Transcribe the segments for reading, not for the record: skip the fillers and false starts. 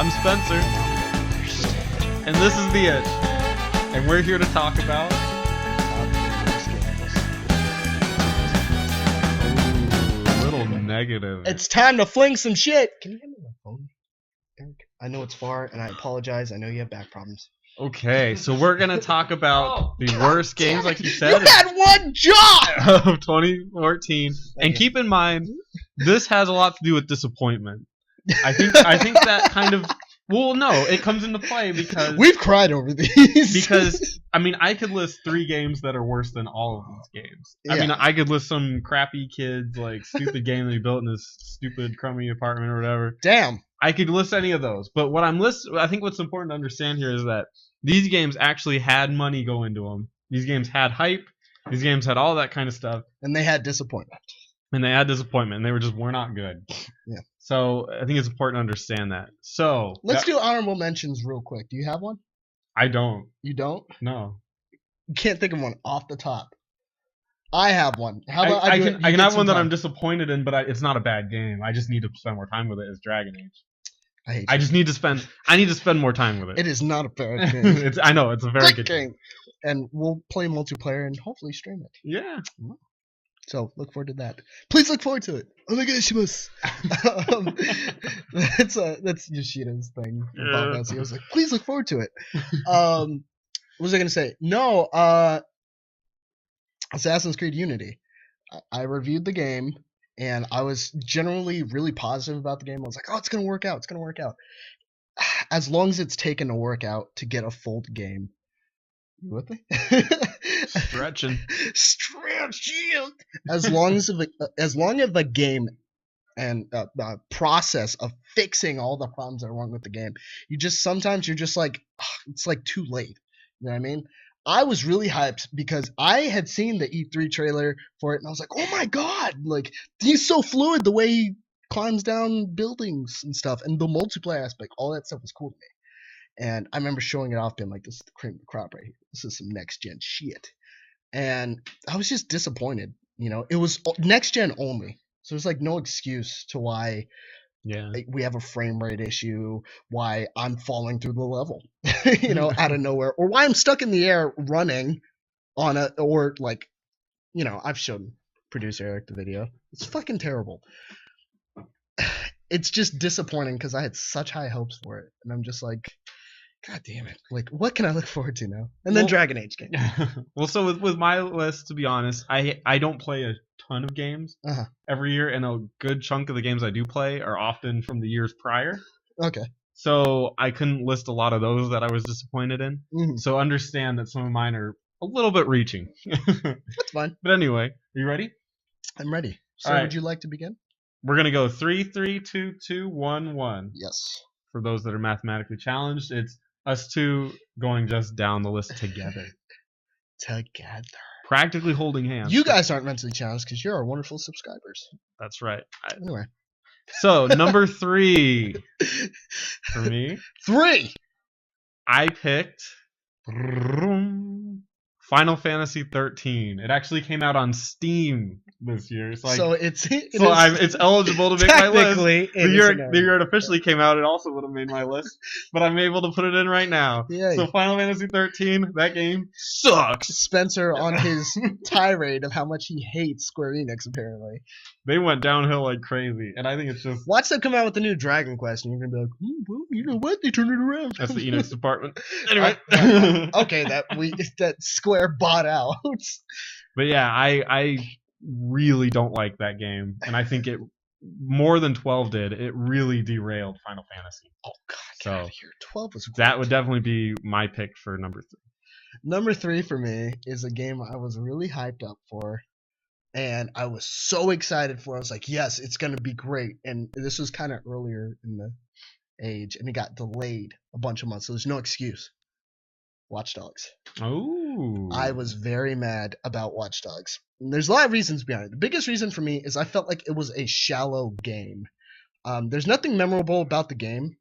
I'm Spencer, and this is The Edge, and we're here to talk about a little negative. It's time to fling some shit. Can you hand me my phone, Eric? I know it's far, and I apologize. I know you have back problems. Okay, so we're gonna talk about the worst games, like you said, You had one job of 2014. And keep in mind, this has a lot to do with disappointment. I think that kind of, well, no, it comes into play because we've cried over these. Because I mean, I could list 3 games that are worse than all of these games. I mean, I could list some crappy kids like stupid game that he built in his stupid crummy apartment or whatever. Damn. I could list any of those, but I think what's important to understand here is that these games actually had money go into them. These games had hype. These games had all that kind of stuff. And they had disappointment. And they were not good. Yeah. So I think it's important to understand that. So let's do honorable mentions real quick. Do you have one? I don't. You don't? No. You can't think of one off the top. I have one. How about I can have one that I'm disappointed in, but it's not a bad game. I just need to spend more time with it. As Dragon Age. I need to spend more time with it. It is not a bad game. I know it's a very good game. And we'll play multiplayer and hopefully stream it. Yeah. So look forward to that. Please look forward to it. Oh my gosh, that's Yoshida's thing. Yeah. I was like, please look forward to it. What was I gonna say? No, Assassin's Creed Unity. I reviewed the game and I was generally really positive about the game. I was like, oh, it's gonna work out. It's gonna work out. As long as it's taken to work out to get a full game. You with me? Stretching. As long as the game and the process of fixing all the problems that are wrong with the game, sometimes you're just like, it's like too late. You know what I mean? I was really hyped because I had seen the E3 trailer for it, and I was like, oh my god, like he's so fluid the way he climbs down buildings and stuff, and the multiplayer aspect, all that stuff was cool to me. And I remember showing it off to him like, this is the cream of the crop right here. This is some next gen shit. And I was just disappointed. You know, it was next gen only. So there's like no excuse to why we have a frame rate issue, why I'm falling through the level, you know, out of nowhere, or why I'm stuck in the air running on I've shown producer Eric the video. It's fucking terrible. It's just disappointing because I had such high hopes for it. And I'm just like, God damn it. Like, what can I look forward to now? And then Dragon Age game. Well, so with my list, to be honest, I don't play a ton of games every year, and a good chunk of the games I do play are often from the years prior. Okay. So I couldn't list a lot of those that I was disappointed in. Mm-hmm. So understand that some of mine are a little bit reaching. That's fine. But anyway, are you ready? I'm ready. So would you like to begin? We're going to go 3, 3, 2, 2, 1, 1. Yes. For those that are mathematically challenged, it's us two going just down the list together. Together. Practically holding hands. You guys aren't mentally challenged because you're our wonderful subscribers. That's right. Anyway. So, number 3 for me. 3! I picked Final Fantasy 13. It actually came out on Steam this year. So it's eligible to make my list. The year it officially came out, it also would have made my list. But I'm able to put it in right now. Yay. So Final Fantasy 13, that game sucks. Spencer on his tirade of how much he hates Square Enix, apparently. They went downhill like crazy. And I think it's just... Watch them come out with the new Dragon Quest, and you're going to be like, well, you know what? They turned it around. That's the Enix department. Anyway. Okay, that Square bought out. But yeah, I really don't like that game, and I think it more than 12 did. It really derailed Final Fantasy. Oh god, get out of here. 12 was great. That would definitely be my pick for number 3. Number 3 for me is a game I was really hyped up for, and I was so excited for. I was like, yes, it's gonna be great. And this was kind of earlier in the age, and it got delayed a bunch of months, so there's no excuse. Watch Dogs. Oh. I was very mad about Watch Dogs. And there's a lot of reasons behind it. The biggest reason for me is I felt like it was a shallow game. There's nothing memorable about the game,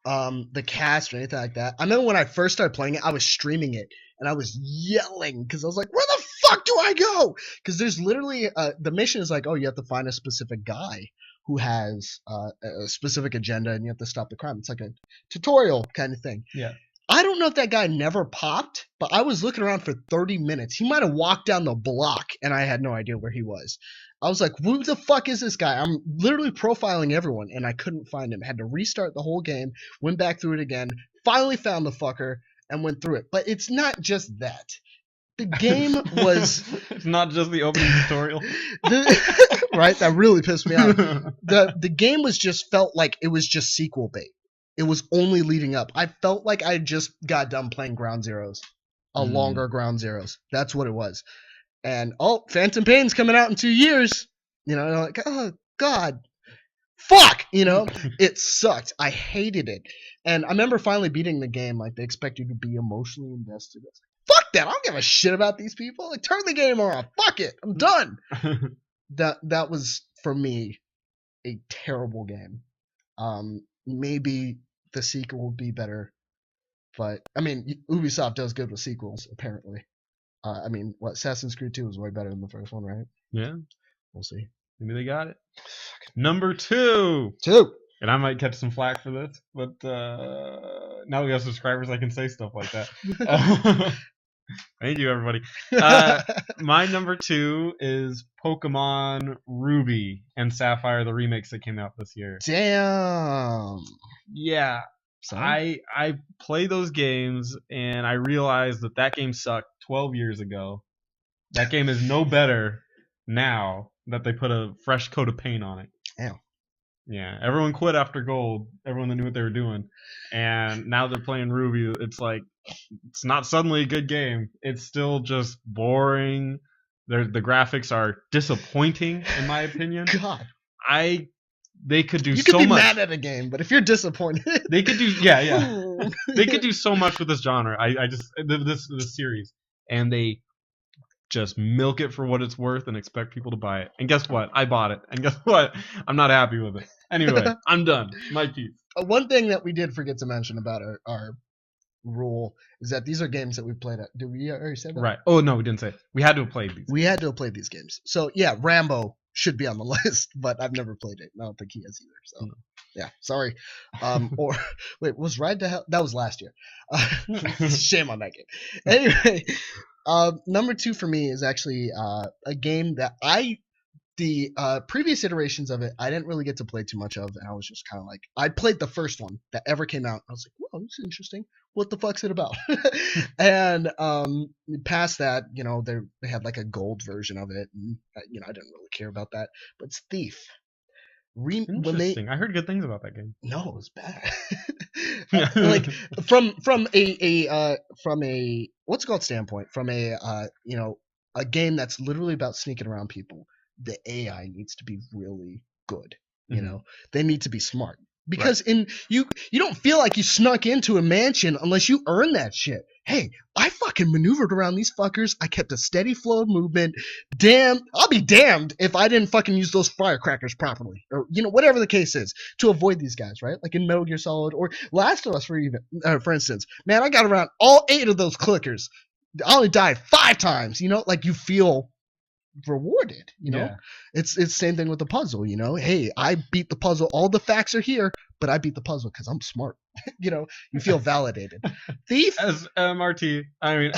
the cast or anything like that. I remember when I first started playing it, I was streaming it, and I was yelling because I was like, where the fuck do I go? Because there's literally, the mission is like, oh, you have to find a specific guy who has a specific agenda and you have to stop the crime. It's like a tutorial kind of thing. Yeah. I don't know if that guy never popped, but I was looking around for 30 minutes. He might have walked down the block and I had no idea where he was. I was like, who the fuck is this guy? I'm literally profiling everyone and I couldn't find him. Had to restart the whole game, went back through it again, finally found the fucker and went through it. But it's not just that. The game was... It's not just the opening tutorial. Right? That really pissed me off. The game was just felt like it was just sequel bait. It was only leading up. I felt like I just got done playing Ground Zeroes. A longer Ground Zeroes. That's what it was. And, Phantom Pain's coming out in 2 years. You know, like, oh, God. Fuck! You know? It sucked. I hated it. And I remember finally beating the game. Like, they expect you to be emotionally invested. Fuck that! I don't give a shit about these people. Like, turn the game off. Fuck it. I'm done. That was, for me, a terrible game. Maybe the sequel will be better, but I mean, Ubisoft does good with sequels, apparently. I mean, Assassin's Creed 2 was way better than the first one, right? Yeah. We'll see. Maybe they got it. Number 2. And I might catch some flack for this, but now we have subscribers, I can say stuff like that. Thank you, everybody. My number 2 is Pokemon Ruby and Sapphire, the remakes that came out this year. Damn. Yeah. I played those games, and I realized that game sucked 12 years ago. That game is no better now that they put a fresh coat of paint on it. Damn. Yeah, everyone quit after Gold. Everyone that knew what they were doing. And now they're playing Ruby. It's like, it's not suddenly a good game. It's still just boring. The graphics are disappointing, in my opinion. God. They could do so much. You could be mad at a game, but if you're disappointed. They could do, yeah. They could do so much with this genre. This series. And they just milk it for what it's worth and expect people to buy it. And guess what? I bought it. And guess what? I'm not happy with it. Anyway, I'm done. My piece. One thing that we did forget to mention about our rule is that these are games that we played at. Did we already say that? Right. Oh, no, we didn't say it. We had to have played these. We had to have played these games. So, yeah, Rambo should be on the list, but I've never played it. I don't think he has either. So, yeah, sorry. Or, wait, was Ride to Hell? That was last year. Shame on that game. Anyway, number 2 for me is actually a game that the previous iterations of it, I didn't really get to play too much of, and I was just kind of like, I played the first one that ever came out. I was like, whoa, this is interesting. What the fuck's it about? And past that, you know, they had like a gold version of it, and you know, I didn't really care about that. But it's Thief. Interesting. I heard good things about that game. No, it was bad. Like from a what's it called standpoint, from a you know, a game that's literally about sneaking around people. The AI needs to be really good. You know, they need to be smart. Because you don't feel like you snuck into a mansion unless you earn that shit. Hey, I fucking maneuvered around these fuckers. I kept a steady flow of movement. Damn, I'll be damned if I didn't fucking use those firecrackers properly. Or, you know, whatever the case is, to avoid these guys, right? Like in Metal Gear Solid or Last of Us, for instance. Man, I got around all 8 of those clickers. I only died 5 times, you know? Like, you feel rewarded, you know. It's the same thing with the puzzle, you know. Hey, I beat the puzzle, all the facts are here, but I beat the puzzle because I'm smart. You know, you feel validated. Thief SMRT, I mean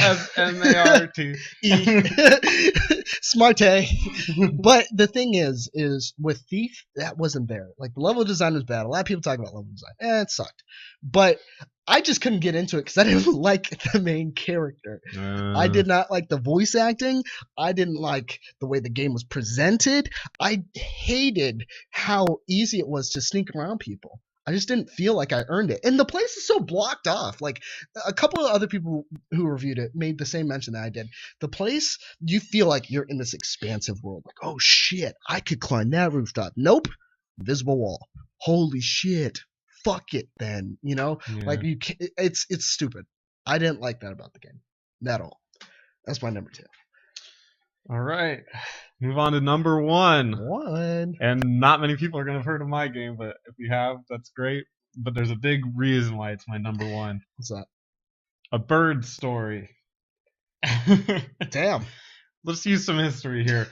SMART smarte. But the thing is with Thief, that wasn't there. Like, the level design was bad. A lot of people talk about level design, it sucked, but I just couldn't get into it because I didn't like the main character. I did not like the voice acting. I didn't like the way the game was presented. I hated how easy it was to sneak around people. I just didn't feel like I earned it. And the place is so blocked off. Like, a couple of other people who reviewed it made the same mention that I did. The place, you feel like you're in this expansive world. Like, oh shit, I could climb that rooftop. Nope. Invisible wall. Holy shit. Fuck it then, you know? Like, you can't, it's stupid. I didn't like that about the game at all. That's my number 2. All right, move on to number 1. And not many people are gonna have heard of my game, but if you have, that's great. But there's a big reason why it's my number 1. What's that? A Bird Story. Damn. Let's use some history here.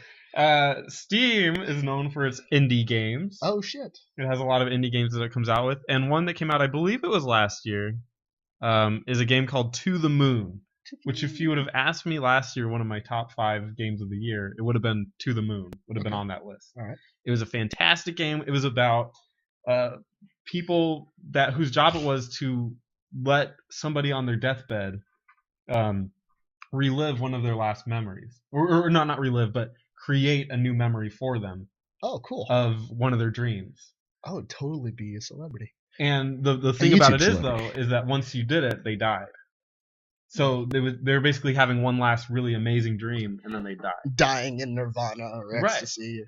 Steam is known for its indie games. Oh shit! It has a lot of indie games that it comes out with, and one that came out, I believe it was last year, is a game called To the Moon. Which, if you would have asked me last year, one of my top 5 games of the year, it would have been To the Moon. Would have been on that list. All right. It was a fantastic game. It was about people whose job it was to let somebody on their deathbed relive one of their last memories, or not relive, but create a new memory for them. Oh, cool. Of one of their dreams. I would totally be a celebrity. And the thing about it is, though, is that once you did it, they died. So they were basically having one last really amazing dream, and then they died. Dying in nirvana or ecstasy.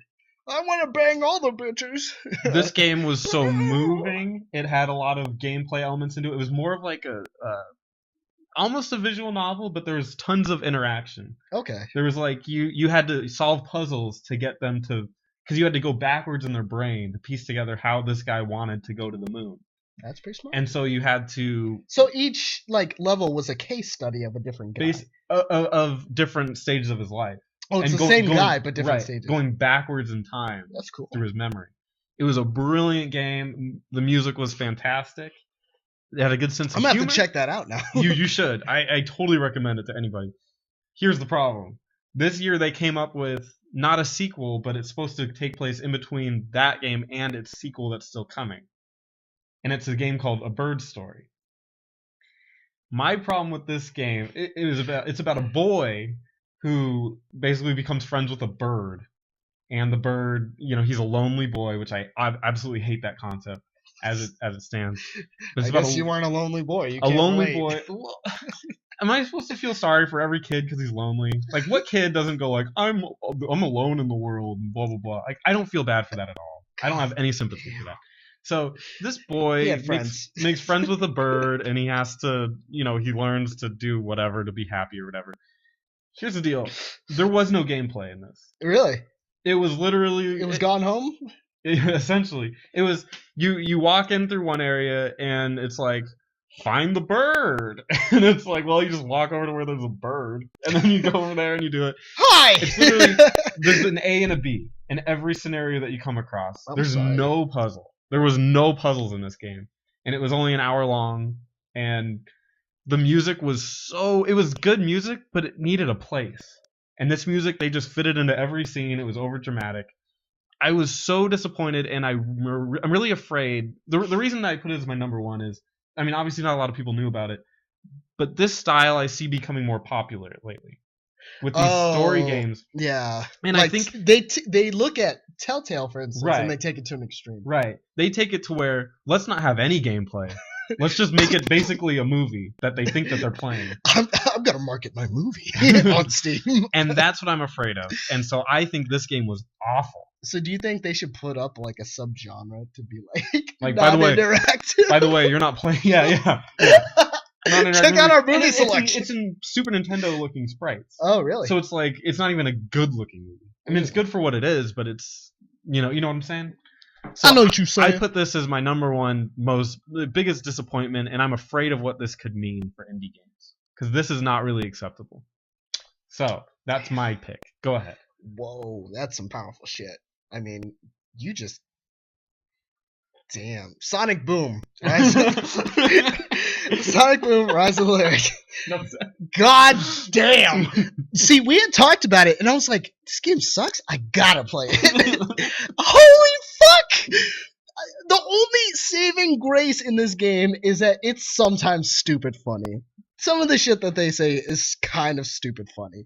Right. I want to bang all the bitches. This game was so moving. It had a lot of gameplay elements into it. It was more of like almost a visual novel, but there was tons of interaction. Okay. There was like you had to solve puzzles to get them to, because you had to go backwards in their brain to piece together how this guy wanted to go to the moon. That's pretty smart. And so you had to. So each level was a case study of a different guy. Of different stages of his life. Oh, it's the same guy, but different stages. Going backwards in time. That's cool. Through his memory. It was a brilliant game. The music was fantastic. It had a good sense of humor. I'm going to have to check that out now. You should. I totally recommend it to anybody. Here's the problem. This year they came up with not a sequel, but it's supposed to take place in between that game and its sequel that's still coming. And it's a game called A Bird Story. My problem with this game, it's about a boy who basically becomes friends with a bird. And the bird, he's a lonely boy, which I absolutely hate that concept as it stands. But I guess you weren't a lonely boy. You a lonely boy. Am I supposed to feel sorry for every kid because he's lonely? Like, what kid doesn't go like, I'm alone in the world and blah, blah, blah. Like, I don't feel bad for that at all. I don't have any sympathy for that. So this boy makes friends with a bird, and he has to, he learns to do whatever to be happy or whatever. Here's the deal. There was no gameplay in this. Really? It was literally... It was Gone Home? Essentially. It was, you walk in through one area, and it's like, find the bird. And it's like, well, you just walk over to where there's a bird, and then you go over there and you do it. Hi! It's literally, there's an A and a B in every scenario that you come across. There's no puzzle. There was no puzzles in this game, and it was only an hour long, and the music was it was good music, but it needed a place. And this music, they just fit it into every scene. It was over dramatic. I was so disappointed, and I'm really afraid. The reason that I put it as my number one is, I mean, obviously not a lot of people knew about it, but this style I see becoming more popular lately. With these story games. Yeah. And I think they look at Telltale, for instance, and they take it to an extreme. Right. They take it to where, let's not have any gameplay. Let's just make it basically a movie that they think that they're playing. I'm going to market my movie on Steam. And that's what I'm afraid of. And so I think this game was awful. So do you think they should put up like a subgenre to be like by the way, you're not playing. Yeah. Check out our movie selection. It's in Super Nintendo looking sprites. Oh, really? So it's like, it's not even a good looking movie. I mean, it's good for what it is, but it's, you know what I'm saying? So I know what you're saying. I put this as my number one the biggest disappointment, and I'm afraid of what this could mean for indie games. Because this is not really acceptable. So, that's my pick. Go ahead. Whoa, that's some powerful shit. I mean, you just... Damn. Sonic Boom. Sonic Boom, Rise of the Lyric. God damn. See, we had talked about it, and I was like, this game sucks. I gotta play it. Holy fuck! The only saving grace in this game is that it's sometimes stupid funny. Some of the shit that they say is kind of stupid funny.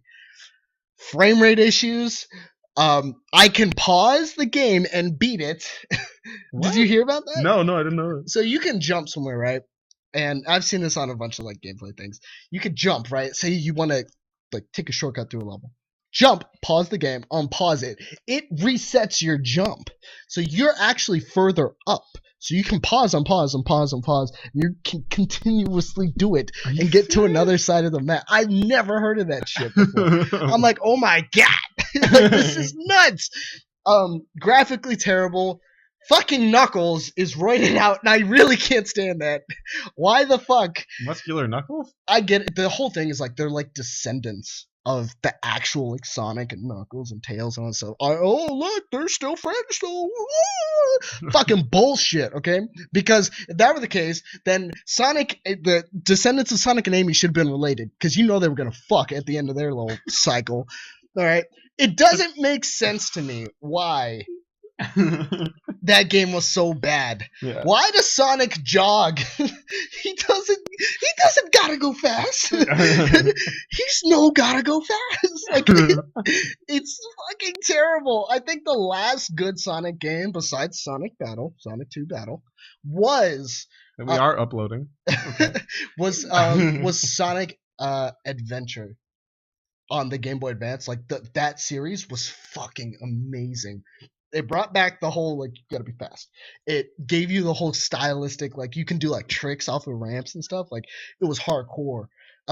Frame rate issues. I can pause the game and beat it. Did you hear about that? No, I didn't know that. So you can jump somewhere, right? And I've seen this on a bunch of like gameplay things. You could jump, right? Say you want to like take a shortcut through a level. Jump, pause the game, unpause it. It resets your jump. So you're actually further up. So you can pause, unpause. You can continuously do it and get to another side of the map. I've never heard of that shit before. I'm like, oh my god. Like, this is nuts. Graphically terrible. fucking Knuckles is roided out, and I really can't stand that. Why the fuck? Muscular Knuckles? I get it. The whole thing is like they're like descendants of the actual like Sonic and Knuckles and Tails and all that stuff. Oh look, they're still friends though. Fucking bullshit, okay? Because if that were the case, then Sonic, the descendants of Sonic and Amy should have been related, because you know they were gonna fuck at the end of their little cycle. All right, it doesn't make sense to me why that game was so bad. Yeah. Why does Sonic jog? he doesn't gotta go fast. He's no gotta go fast. Like it's fucking terrible. I think the last good Sonic game besides Sonic 2 Battle was we are uploading. Okay. was Sonic Adventure on the Game Boy Advance. Like that series was fucking amazing. It brought back the whole, like, you gotta be fast. It gave you the whole stylistic, like, you can do, like, tricks off of ramps and stuff. Like, it was hardcore.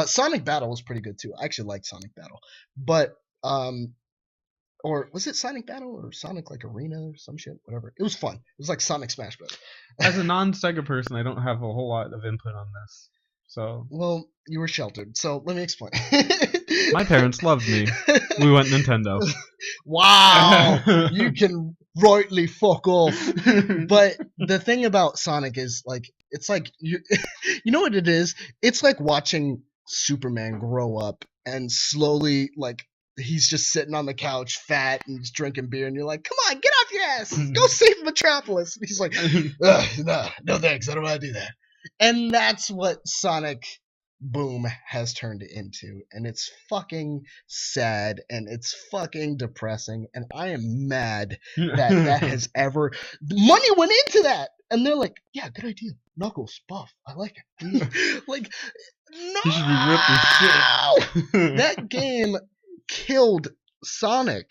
Sonic Battle was pretty good, too. I actually liked Sonic Battle. But, or was it Sonic Battle or Sonic, like, Arena or some shit? Whatever. It was fun. It was like Sonic Smash Bros. As a non-Sega person, I don't have a whole lot of input on this. So. Well, you were sheltered, so let me explain. My parents loved me. We went Nintendo. Wow, you can rightly fuck off. But the thing about Sonic is, like, it's like you know what it is? It's like watching Superman grow up and slowly, like, he's just sitting on the couch, fat and just drinking beer, and you're like, "Come on, get off your ass, go save Metropolis." And he's like, "No thanks, I don't want to do that." And that's what Sonic Boom has turned it into, and it's fucking sad, and it's fucking depressing, and I am mad that has ever money went into that, and they're like, yeah, good idea, Knuckles buff, I like it. Like, no, he should be ripped. That game killed Sonic.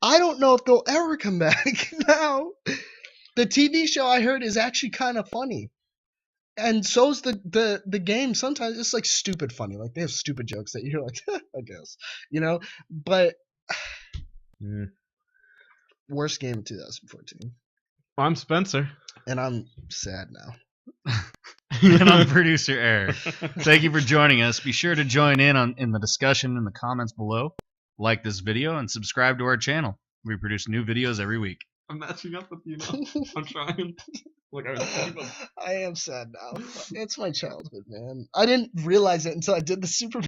I don't know if they'll ever come back. Now the TV show, I heard, is actually kind of funny. And so's the game. Sometimes it's like stupid funny. Like they have stupid jokes that you're like, I guess, you know. But worst game of 2014. I'm Spencer, and I'm sad now. And I'm producer Eric. Thank you for joining us. Be sure to join in the discussion in the comments below. Like this video and subscribe to our channel. We produce new videos every week. I'm matching up with you now. I'm trying. Like I am sad now. It's my childhood, man. I didn't realize it until I did the Super